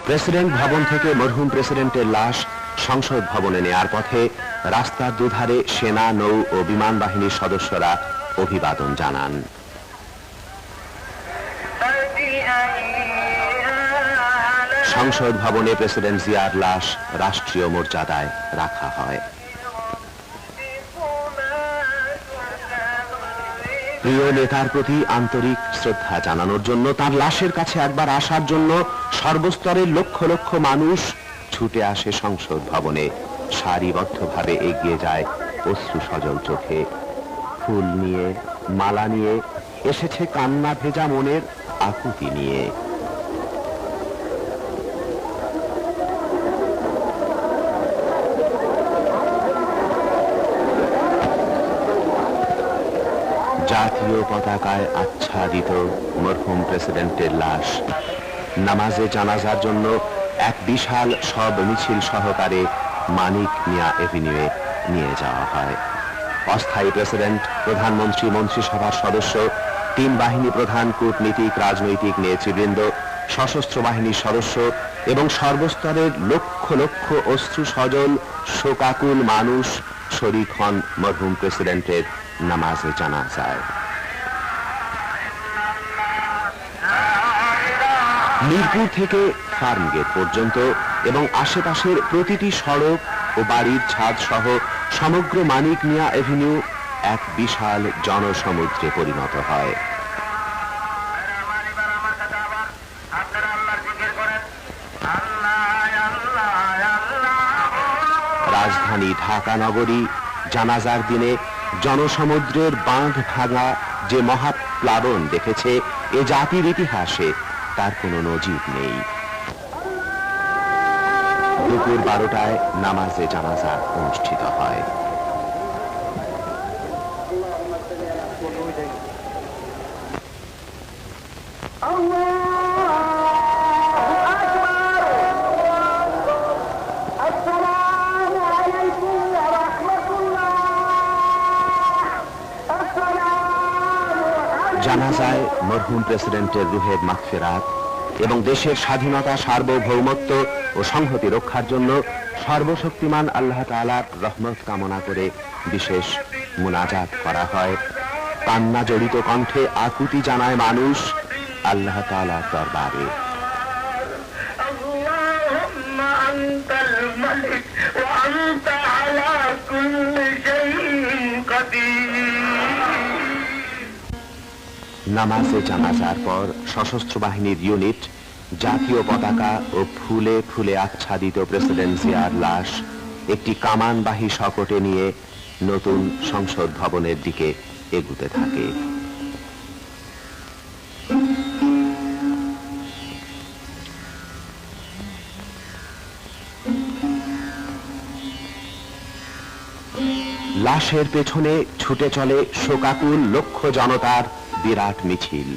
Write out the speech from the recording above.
President ভবন থেকে মরহুম প্রেসিডেন্টের লাশ সংসদ ভবনে নেয়ার পথে রাস্তার দুধারে সেনা, নৌ ও বিমান বাহিনীর সদস্যরা অভিবাদন জানান। সংসদ ভবনে প্রেসিডেন্ট জিয়ার লাশ রাষ্ট্রীয় মর্যাদায় রাখা হয়। প্রিয় নেতার প্রতি আন্তরিক শ্রদ্ধা জানানোর জন্য, তার লাশের কাছে একবার আসার জন্য সর্বস্তরের লক্ষ লক্ষ মানুষ ছুটে আসে সংসদ ভবনে। সারিবদ্ধভাবে এগিয়ে যায় অশ্রু সজল চোখে। ফুল নিয়ে, মালা নিয়ে, এসেছে কান্না ভেজা মনের আকুতি নিয়ে। জাতীয় পতাকায় আচ্ছাদিত মরহুম প্রেসিডেন্টের লাশ নামাজে জানাজার জন্য এক বিশাল সব মিছিল সহকারে মানিক মিয়া এভিনিউয়ে নিয়ে যাওয়া হয়। অস্থায়ী প্রেসিডেন্ট, প্রধানমন্ত্রী, মন্ত্রিসভার সদস্য, তিন বাহিনী প্রধান, কূটনীতিক, রাজনৈতিক নেতৃবৃন্দ, সশস্ত্র বাহিনীর সদস্য এবং সর্বস্তরের লক্ষ লক্ষ অশ্রু সজল শোকাকুল মানুষ শরীক হন মরহুম প্রেসিডেন্টের নামাজে জানাজায়। মিরপুর থেকে ফার্মগেট পর্যন্ত এবং আশেপাশের প্রতিটি সড়ক ও বাড়ির ছাদ সহ সমগ্র মানিক মিয়া এভিনিউ এক বিশাল জনসমুদ্রে পরিণত হয়। রাজধানী ঢাকা নগরী জানাজার দিনে জনসমুদ্রের বাঁধ ভাঙা যে মহাপ্লাবন দেখেছে, এ জাতির ইতিহাসে তার কোনো নজির নেই। দুপুর 12টায় নামাজে জানাজা অনুষ্ঠিত হয়। জানাজায় মরহুম প্রেসিডেন্টের রুহের মাগফিরাত এবং দেশের স্বাধীনতা, সার্বভৌমত্ব ও সংহতি রক্ষার জন্য সর্বশক্তিমান আল্লাহ তাআলার রহমত কামনা করে বিশেষ মুনাজাত করা হয়। কান্না জড়িত কণ্ঠে আকুতি জানায় মানুষ আল্লাহ তাআলার দরবারে। আল্লাহুম্মা আনতাল মালিক ওয়া আনতা আলা কুল্লি শাইইন কাদির। নামাজে জানাজার পর সশস্ত্র বাহিনীর ইউনিট জাতীয় পতাকা ও ফুলে ফুলে আচ্ছাদিত প্রেসিডেন্ট জিয়ার লাশ একটি কামানবাহী শকটে নিয়ে নতুন সংসদ ভবনের দিকে এগুতে থাকে। লাশের পেছনে ছুটে চলে শোকাকুল লক্ষ জনতার বিরাট মিছিল।